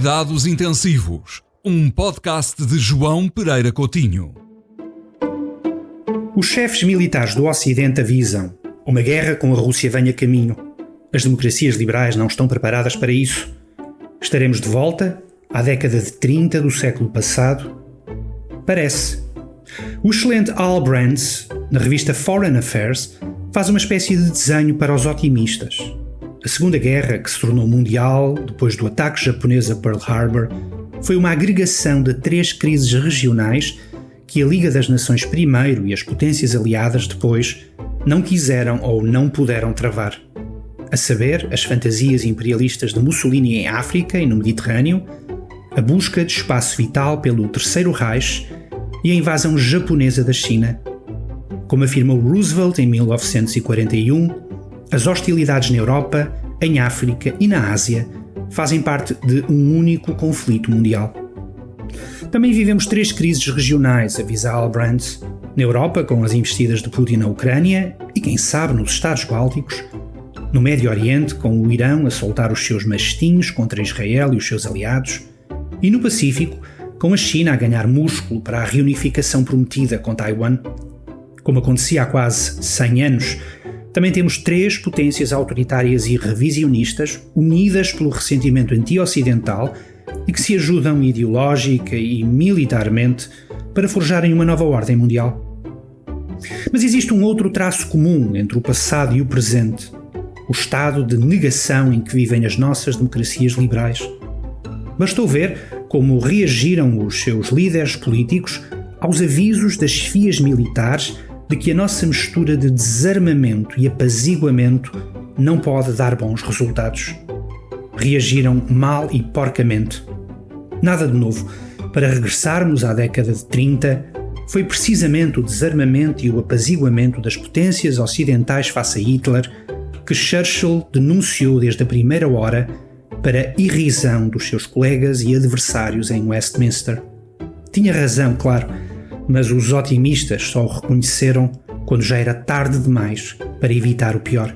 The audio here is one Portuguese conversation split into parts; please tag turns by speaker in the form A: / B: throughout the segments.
A: Cuidados Intensivos, um podcast de João Pereira Coutinho.
B: Os chefes militares do Ocidente avisam: uma guerra com a Rússia vem a caminho. As democracias liberais não estão preparadas para isso. Estaremos de volta à década de 30 do século passado? Parece. O excelente Al Brands, na revista Foreign Affairs, faz uma espécie de desenho para os otimistas. A Segunda Guerra, que se tornou mundial depois do ataque japonês a Pearl Harbor, foi uma agregação de 3 crises regionais que a Liga das Nações primeiro e as potências aliadas depois não quiseram ou não puderam travar. A saber, as fantasias imperialistas de Mussolini em África e no Mediterrâneo, a busca de espaço vital pelo Terceiro Reich e a invasão japonesa da China. Como afirmou Roosevelt em 1941, as hostilidades na Europa, em África e na Ásia fazem parte de um único conflito mundial. Também vivemos 3 crises regionais, avisa Al Brands, na Europa com as investidas de Putin na Ucrânia e, quem sabe, nos Estados Bálticos, no Médio Oriente com o Irão a soltar os seus mastinhos contra Israel e os seus aliados, e no Pacífico com a China a ganhar músculo para a reunificação prometida com Taiwan. Como acontecia há quase 100 anos, também temos 3 potências autoritárias e revisionistas unidas pelo ressentimento anti-ocidental e que se ajudam ideológica e militarmente para forjarem uma nova ordem mundial. Mas existe um outro traço comum entre o passado e o presente: o estado de negação em que vivem as nossas democracias liberais. Bastou ver como reagiram os seus líderes políticos aos avisos das chefias militares de que a nossa mistura de desarmamento e apaziguamento não pode dar bons resultados. Reagiram mal e porcamente. Nada de novo. Para regressarmos à década de 30, foi precisamente o desarmamento e o apaziguamento das potências ocidentais face a Hitler que Churchill denunciou desde a primeira hora para a irrisão dos seus colegas e adversários em Westminster. Tinha razão, claro, mas os otimistas só o reconheceram quando já era tarde demais para evitar o pior.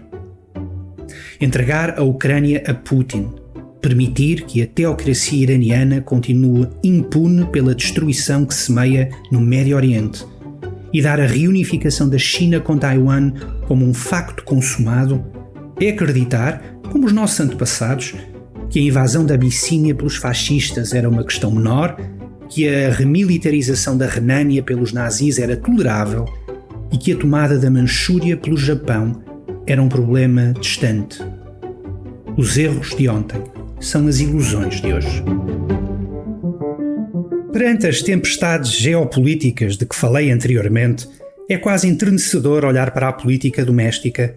B: Entregar a Ucrânia a Putin, permitir que a teocracia iraniana continue impune pela destruição que semeia no Médio Oriente e dar a reunificação da China com Taiwan como um facto consumado é acreditar, como os nossos antepassados, que a invasão da Abissínia pelos fascistas era uma questão menor, que a remilitarização da Renânia pelos nazis era tolerável e que a tomada da Manchúria pelo Japão era um problema distante. Os erros de ontem são as ilusões de hoje. Perante as tempestades geopolíticas de que falei anteriormente, é quase enternecedor olhar para a política doméstica.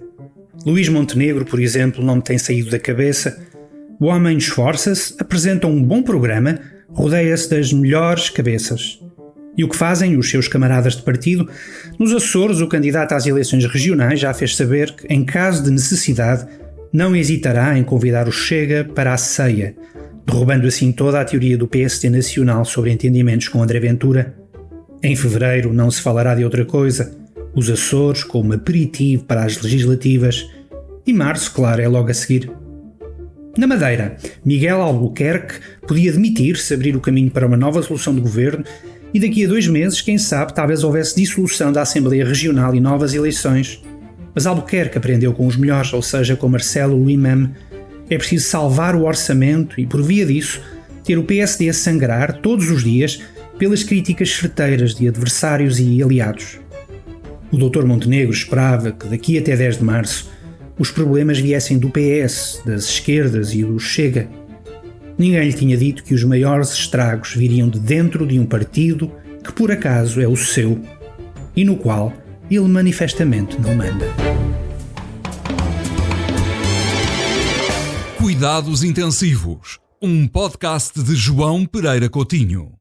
B: Luís Montenegro, por exemplo, não me tem saído da cabeça. O homem esforça-se, apresenta um bom programa, rodeia-se das melhores cabeças. E o que fazem os seus camaradas de partido? Nos Açores, o candidato às eleições regionais já fez saber que, em caso de necessidade, não hesitará em convidar o Chega para a ceia, derrubando assim toda a teoria do PSD nacional sobre entendimentos com André Ventura. Em fevereiro não se falará de outra coisa, os Açores como aperitivo para as legislativas, e março, claro, é logo a seguir. Na Madeira, Miguel Albuquerque podia demitir-se, abrir o caminho para uma nova solução de governo e daqui a 2 meses, quem sabe, talvez houvesse dissolução da Assembleia Regional e novas eleições. Mas Albuquerque aprendeu com os melhores, ou seja, com Marcelo Limam. É preciso salvar o orçamento e, por via disso, ter o PSD a sangrar todos os dias pelas críticas certeiras de adversários e aliados. O Dr. Montenegro esperava que daqui até 10 de março os problemas viessem do PS, das esquerdas e do Chega. Ninguém lhe tinha dito que os maiores estragos viriam de dentro de um partido que por acaso é o seu e no qual ele manifestamente não manda.
A: Cuidados Intensivos, um podcast de João Pereira Coutinho.